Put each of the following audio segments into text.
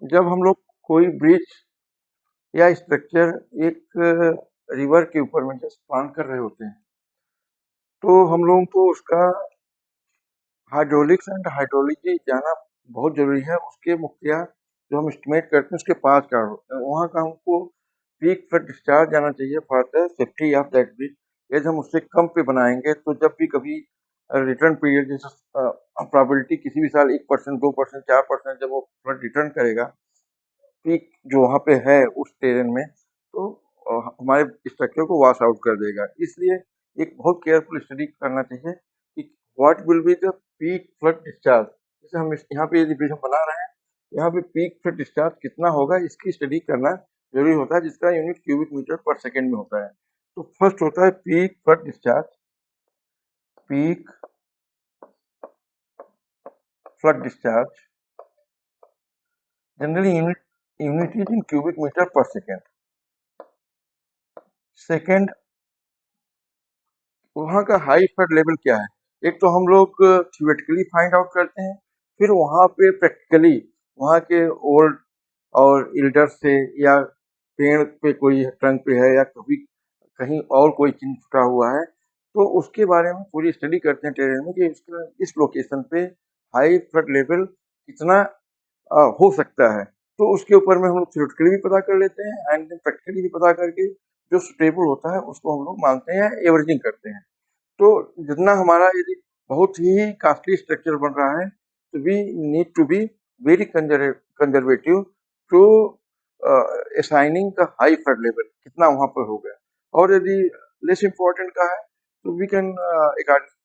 जब हम लोग कोई ब्रिज या स्ट्रक्चर एक रिवर के ऊपर में जस्ट प्लान कर रहे होते हैं, तो हम लोगों को उसका हाइड्रोलिक्स एंड हाइड्रोलॉजी जानना बहुत जरूरी है। उसके मुखिया जो हम एस्टिमेट करते हैं उसके 5 कारण होते हैं। वहाँ का हमको पीक फ्लड डिस्चार्ज जाना चाहिए for the safety of that bridge. यदि हम उससे कम पे बनाएंगे तो जब भी कभी रिटर्न पीरियड जैसे प्रोबेबिलिटी किसी भी साल 1%, 2%, 4% जब वो फ्लड रिटर्न करेगा पीक जो वहाँ पे है उस टेरेन में, तो हमारे स्ट्रक्चर को वॉश आउट कर देगा। इसलिए एक बहुत केयरफुल स्टडी करना चाहिए कि what will be the peak flood discharge. जैसे हम यहाँ पे यदि ब्रिज हम बना रहे हैं, यहाँ पे पीक फ्लड डिस्चार्ज कितना होगा इसकी स्टडी करना जरूरी होता है, जिसका unit cubic meter per second में होता है। तो फर्स्ट होता है peak flood discharge. Peak flood discharge generally unit is in cubic meter per second. Second, वहाँ का हाई फ्लड लेवल क्या है। एक तो हम लोग थियोरेटिकली फाइंड आउट करते हैं, फिर वहाँ पे प्रैक्टिकली वहाँ के ओल्ड और एल्डर से या पेड़ पे कोई ट्रंक पे है या कभी कहीं और कोई चीज छुटा हुआ है, तो उसके बारे में पूरी स्टडी करते हैं टेरेन में कि इसका इस लोकेशन पे हाई फ्लड लेवल कितना हो सकता है। तो उसके ऊपर में हम लोग थियोरेटिकली भी पता कर लेते हैं एंड प्रैक्टिकली भी पता करके जो सुटेबल होता है उसको हम लोग मानते हैं, एवरेजिंग करते हैं। तो जितना हमारा यदि बहुत ही कॉस्टली स्ट्रक्चर बन रहा है, तो we need to be very conservative to assigning the high flood level कितना वहां पर हो गया। और यदि लेस इम्पोर्टेंट का है तो we can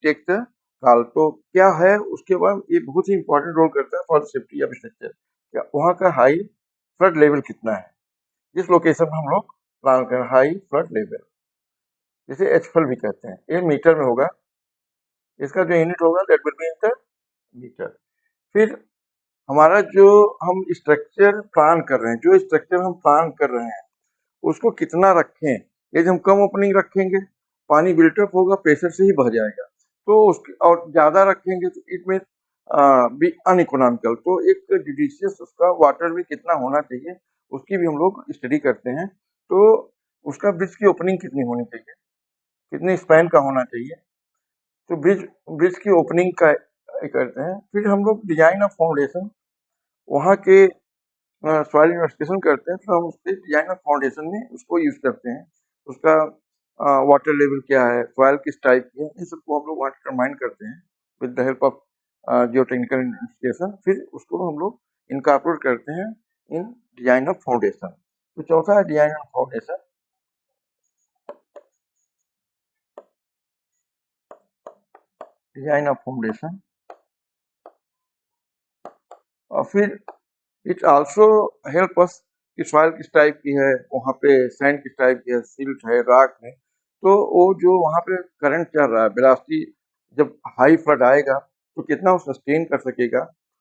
take the call. तो क्या है उसके बाद ये बहुत ही इंपॉर्टेंट रोल करता है फॉर सेफ्टी ऑफ स्ट्रक्चर। क्या वहाँ का हाई फ्लड लेवल कितना है, जिस लोकेशन में हम लोग प्लान कर हाई फ्लड लेवल, जिसे एचफल भी कहते हैं, ये मीटर में होगा। इसका जो यूनिट होगा that will be in the meter. फिर हमारा जो हम स्ट्रक्चर प्लान कर रहे हैं, जो स्ट्रक्चर हम प्लान कर रहे हैं उसको कितना रखें। यदि हम कम ओपनिंग रखेंगे, पानी बिल्टअप होगा, प्रेशर से ही बह जाएगा। तो उसके और ज्यादा रखेंगे तो इट में बी अनइकोनॉमिकल। तो एक जुडिशियस उसका वाटर भी कितना होना चाहिए उसकी भी हम लोग स्टडी करते हैं। तो उसका ब्रिज की ओपनिंग कितनी होनी चाहिए, कितने स्पैन का होना चाहिए, तो ब्रिज ब्रिज की ओपनिंग का करते हैं। फिर हम लोग डिजाइन ऑफ फाउंडेशन वहाँ के सॉइल इन्वेस्टिगेशन करते हैं, तो हम उसके डिजाइन ऑफ फाउंडेशन में उसको यूज करते हैं। उसका वाटर लेवल क्या है, सॉइल किस टाइप की है, इन सबको हम लोग वहाँ डिटरमाइन करते हैं with the help of Jio technical investigation. फिर उसको हम लोग इनकॉर्पोरेट करते हैं इन डिजाइन ऑफ फाउंडेशन। तो चौथा है design of foundation. Design of foundation और फिर इट आल्सो हेल्प अस कि सॉइल किस टाइप की है, वहाँ पे सैंड किस टाइप की है, सिल्ट है, रॉक है। तो वो जो वहाँ पे करंट चल रहा है, वेलोसिटी जब हाई फ्लड आएगा तो कितना वो सस्टेन कर सकेगा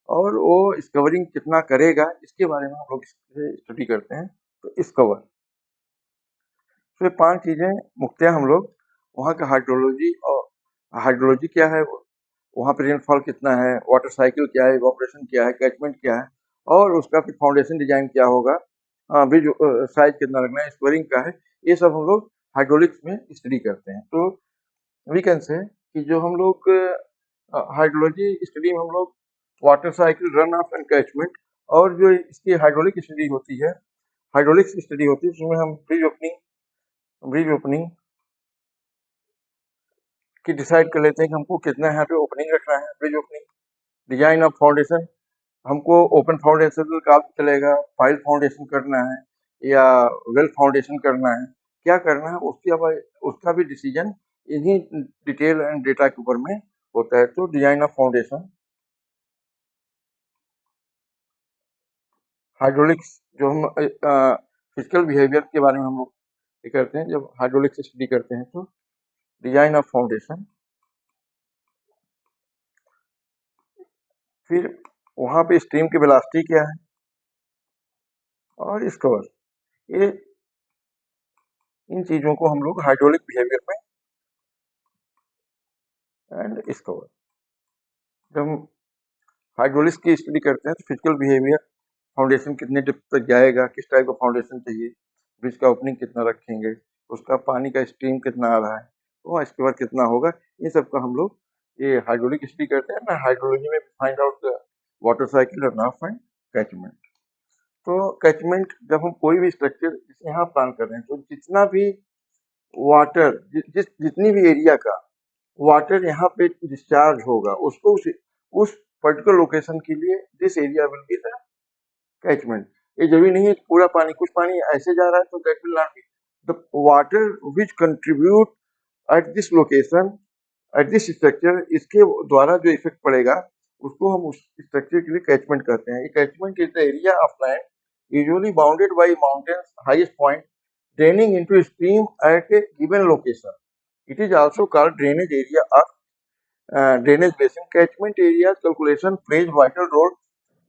और वो स्कवरिंग कितना करेगा, इसके बारे में हम लोग स्टडी करते हैं। तो स्कवर, तो ये 5 चीजें मुख्यतः हम लोग वहाँ का हाइड्रोलॉजी और हाइड्रोलॉजी क्या है, वहाँ पे रेनफॉल कितना है, वाटर साइकिल क्या है, इवापोरेशन क्या है, कैचमेंट क्या है, और उसका फिर फाउंडेशन डिजाइन क्या होगा, ब्रिज साइज कितना रखना है, स्क्वायरिंग का है, ये सब हम लोग हाइड्रोलिक्स में स्टडी करते हैं। तो वी कैन से कि जो हम लोग हाइड्रोलॉजी स्टडी में हम लोग water cycle, run of and catchment, और जो इसकी हाइड्रोलिक स्टडी होती है, हाइड्रोलिक्स स्टडी होती है, उसमें हम ब्रिज ओपनिंग की डिसाइड कर लेते हैं कि हमको कितना यहाँ पे ओपनिंग रखना है, bridge opening. Design of foundation, हमको ओपन फाउंडेशन का काम चलेगा, फाइल फाउंडेशन करना है या वेल फाउंडेशन करना है, क्या करना है उसकी अब उसका भी डिसीजन इन्हीं डिटेल एंड डेटा के ऊपर में होता है। तो डिजाइन ऑफ फाउंडेशन, हाइड्रोलिक्स जो हम फिजिकल बिहेवियर के बारे में हम लोग ये करते हैं जब हाइड्रोलिक्स स्टडी करते हैं। तो डिजाइन ऑफ फाउंडेशन, फिर वहाँ पे स्ट्रीम की वेलोसिटी क्या है और स्कोर, ये इन चीजों को हम लोग हाइड्रोलिक बिहेवियर में एंड स्कोर। जब हम हाइड्रोलिक्स की स्टडी करते हैं तो फिजिकल बिहेवियर, फाउंडेशन कितने डेप्थ तक जाएगा, किस टाइप का फाउंडेशन चाहिए, ब्रिज का ओपनिंग कितना रखेंगे, उसका पानी का स्ट्रीम कितना आ रहा है, तो इसके बाद कितना होगा, इन सब का हम लोग ये हाइड्रोलिक स्टडी करते हैं ना। हाइड्रोलॉजी में फाइंड आउट वाटर साइकिल और नाफ एंड कैचमेंट। तो कैचमेंट जब हम कोई भी स्ट्रक्चर जैसे यहाँ प्लान कर रहे हैं, तो जितना भी वाटर जितनी भी एरिया का वाटर यहाँ पे डिस्चार्ज होगा, उसको उस पर्टिकुलर लोकेशन के लिए this area will be the catchment. ये जरूरी नहीं है पूरा पानी, कुछ पानी ऐसे जा रहा है तो that will not be the water which contribute at this location at this structure. इसके द्वारा जो इफेक्ट पड़ेगा उसको हम उस स्ट्रक्चर के लिए कैचमेंट कहते हैं। Catchment is the area of land usually bounded by mountains highest point draining into a stream at a given location. It is also called drainage area or drainage basin. Catchment areas calculation plays vital role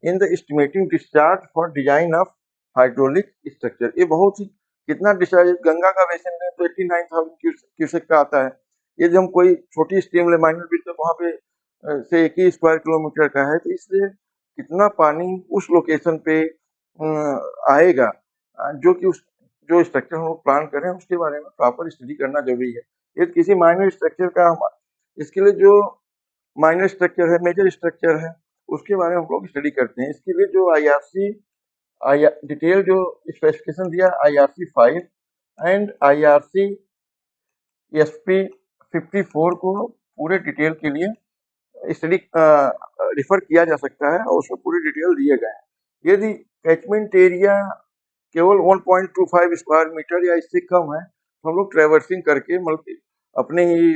in the estimating discharge for design of hydraulic structure. ये बहुत ही कितना discharge Ganga का basin है तो 89,000 cusec का आता है। यदि हम कोई छोटी स्ट्रीम ले माइनर ब्रिज तो वहाँ पे से 1 स्क्वायर किलोमीटर का है, तो इसलिए कितना पानी उस लोकेशन पे आएगा, जो कि उस जो स्ट्रक्चर हम लोग प्लान कर रहे हैं उसके बारे में प्रॉपर स्टडी करना जरूरी है। यदि किसी माइनर स्ट्रक्चर का इसके लिए जो माइनर स्ट्रक्चर है, मेजर स्ट्रक्चर है, उसके बारे में हम लोग स्टडी करते हैं। इसके लिए जो डिटेल जो स्पेसिफिकेशन दिया IRC 5 एंड IRC SP 54 को पूरे डिटेल के लिए स्टडी रिफर किया जा सकता है और उसमें पूरे डिटेल दिए गए हैं। यदि कैचमेंट एरिया केवल 1.25 स्क्वायर मीटर या इससे कम है तो हम लोग ट्रेवर्सिंग करके मतलब अपने ही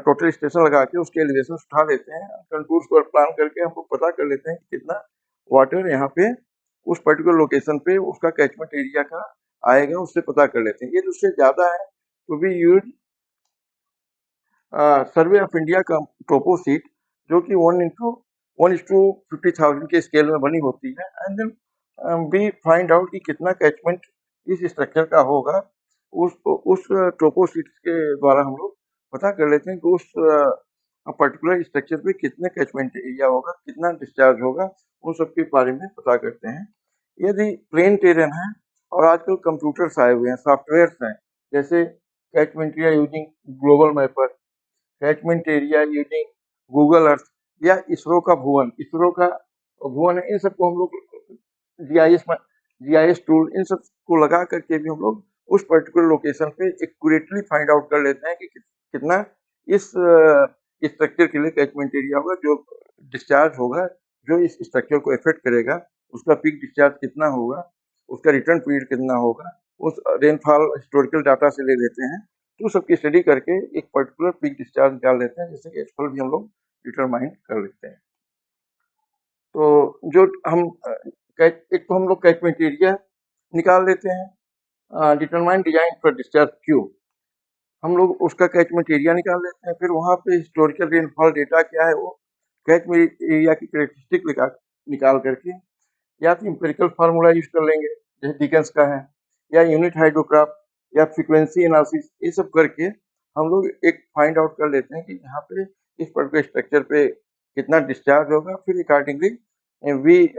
टोटल स्टेशन लगा के उसके एलिवेशन उठा लेते हैं, कंटूर्स को प्लान करके हम लोग पता कर लेते हैं कि कितना वाटर यहाँ पे उस पर्टिकुलर लोकेशन पे उसका कैचमेंट एरिया का आएगा, उससे पता कर लेते हैं। ये उससे ज्यादा है तो भी यूज सर्वे ऑफ इंडिया का टोपो सीट, जो कि 1:50,000 के स्केल में बनी होती है, एंड देन भी फाइंड आउट कि कितना कैचमेंट इस स्ट्रक्चर का होगा। उस टोपो सीट के द्वारा हम लोग पता कर लेते हैं कि उस पर्टिकुलर स्ट्रक्चर पे कितने कैचमेंट एरिया होगा, कितना डिस्चार्ज होगा, उन सब के बारे में पता करते हैं। यदि प्लेन टेरेन है और आजकल कंप्यूटर्स आए हुए हैं, सॉफ्टवेयर्स हैं, जैसे catchment area using global mapper, catchment area using Google Earth या इसरो का भुवन है, इन सबको हम लोग जीआईएस टूल इन सब को लगा करके भी हम लोग उस पर्टिकुलर लोकेशन पे एक्यूरेटली फाइंड आउट कर लेते हैं कि कितना इस स्ट्रक्चर के लिए कैचमेंट एरिया होगा, जो डिस्चार्ज होगा, जो इस स्ट्रक्चर को इफेक्ट करेगा, उसका पीक डिस्चार्ज कितना होगा, उसका रिटर्न पीरियड कितना होगा, उस रेनफॉल हिस्टोरिकल डाटा से ले लेते हैं। तो सबकी स्टडी करके एक पर्टिकुलर पीक डिस्चार्ज निकाल लेते हैं, जिससे कि एचफॉल भी हम लोग डिटरमाइन कर लेते हैं। तो जो हम एक तो हम लोग कैचमेंट एरिया निकाल लेते हैं, डिटरमाइन डिजाइन पर डिस्चार्ज क्यू, हम लोग उसका कैचमेंट एरिया निकाल लेते हैं। फिर वहाँ पे हिस्टोरिकल रेनफॉल डेटा क्या है वो कैचमेंट एरिया की कैरेक्टरिस्टिक निकाल करके या तो इंपेरिकल फार्मूला यूज कर लेंगे जैसे डिकेंस का है, या यूनिट हाइड्रोग्राफ या फ्रीक्वेंसी एनालिसिस, ये सब करके हम लोग एक फाइंड आउट कर लेते हैं कि यहाँ पे इस पर्टिकुलर स्ट्रक्चर पे कितना डिस्चार्ज होगा। फिर अकॉर्डिंगली वी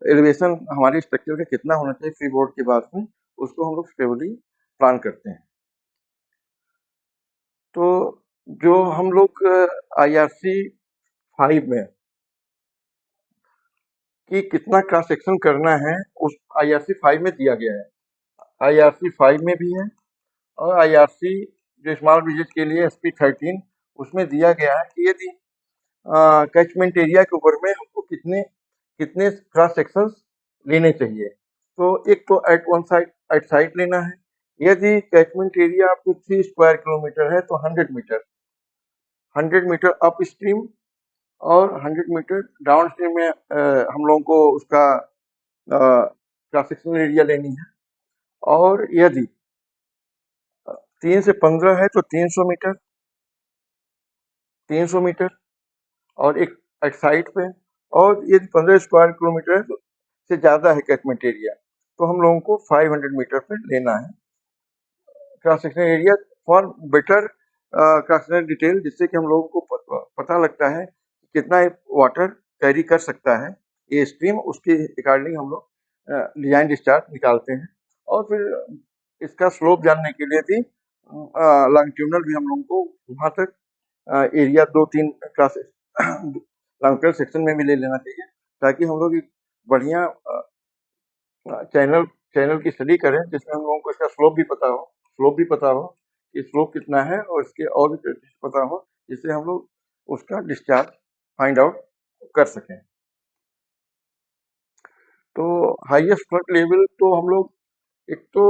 एलिवेशन हमारे स्ट्रक्चर का कितना होना चाहिए फ्री बोर्ड के बाद में, उसको हम लोग स्टेबली प्लान करते हैं। तो जो हम लोग IRC 5 में कि कितना क्रॉस सेक्शन करना है उस IRC 5 में दिया गया है। IRC 5 में भी है और IRC जो स्मॉल ब्रिजेज के लिए SP 13 उसमें दिया गया है कि यदि कैचमेंट एरिया के ऊपर में हमको कितने क्रॉस सेक्शंस लेने चाहिए। तो एक तो एट साइड लेना है। यदि कैचमेंट एरिया आपको 3 स्क्वायर किलोमीटर है तो 100 मीटर अप स्ट्रीम और 100 मीटर डाउन स्ट्रीम में हम लोगों को उसका क्रॉस सेक्शनल एरिया लेनी है। और यदि 3 से 15 है तो 300 मीटर और एक साइड पे, और यदि 15 स्क्वायर किलोमीटर है तो से ज़्यादा है कैचमेंट एरिया तो हम लोगों को 500 मीटर पे लेना है cross sectional area for better cross sectional detail, जिससे कि हम लोगों को पता लगता है कि कितना वाटर कैरी कर सकता है ए स्ट्रीम, उसके अकॉर्डिंग हम लोग डिजाइन डिस्चार्ज निकालते हैं। और फिर इसका स्लोप जानने के लिए भी लॉन्गिट्यूडनल भी हम लोगों को वहाँ तक एरिया 2-3 क्लासेस लॉन्गिट्यूडनल सेक्शन में भी ले लेना चाहिए, ताकि हम लोग एक बढ़िया चैनल चैनल की स्टडी करें, जिसमें हम लोगों को इसका स्लोप भी पता हो, कि स्लोप कितना है, और इसके और भी characteristics पता हो, जिससे हम लोग उसका डिस्चार्ज फाइंड आउट कर सकें। तो हाईएस्ट फ्लड लेवल तो हम लोग एक तो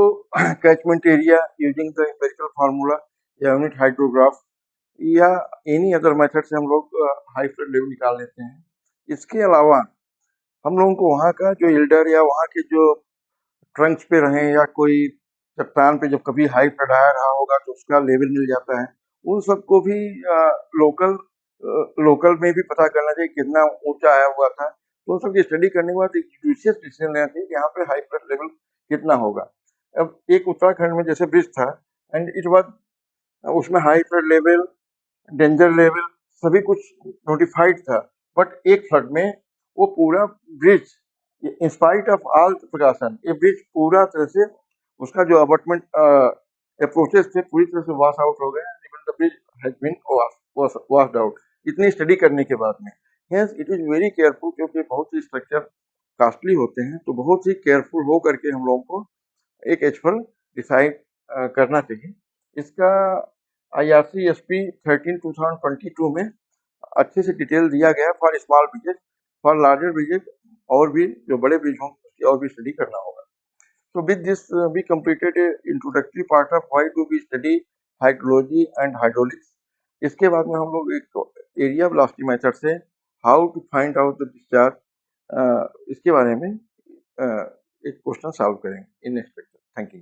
catchment area using the empirical formula या यूनिट हाइड्रोग्राफ या एनी अदर मेथड से हम लोग हाई फ्लड लेवल निकाल लेते हैं। इसके अलावा हम लोगों को वहाँ का जो इल्डर या वहाँ के जो ट्रंक्स पे रहें या कोई चट्टान पे जब कभी हाई फ्लड आया रहा होगा तो उसका लेवल मिल जाता है, उन सबको भी लोकल में भी पता करना चाहिए कितना ऊंचा आया हुआ था। तो उन सबकी स्टडी करने के बाद एक जुडिशियस डिसीजन लेना चाहिए कि यहाँ पे हाई फ्लड लेवल कितना होगा। अब एक उत्तराखंड में जैसे ब्रिज था, एंड इट वाज, उसमें high flood level, danger level सभी कुछ नोटिफाइड था, बट एक फ्लड में वो पूरा bridge, in spite of all precaution, ये ब्रिज पूरा तरह से उसका जो अबटमेंट अप्रोचेस थे पूरी तरह से वॉश आउट हो गए, even the bridge has been washed out इतनी स्टडी करने के बाद में। Hence it is very careful, क्योंकि बहुत ही स्ट्रक्चर कॉस्टली होते हैं, तो बहुत ही केयरफुल हो करके हम लोगों को एक एचफल डिसाइड करना चाहिए। इसका IRC-SP 13/2022 में अच्छे से डिटेल दिया गया for small bridges, for larger bridges और भी जो बड़े ब्रिज हों उसकी और भी स्टडी करना होगा। So with this, we completed a introductory part of why do we study hydrology and hydraulics. इसके बाद में हम लोग एक एरिया वेलोसिटी मेथड से how to find out the discharge, इसके बारे में एक क्वेश्चन सॉल्व करेंगे in next lecture. Thank you.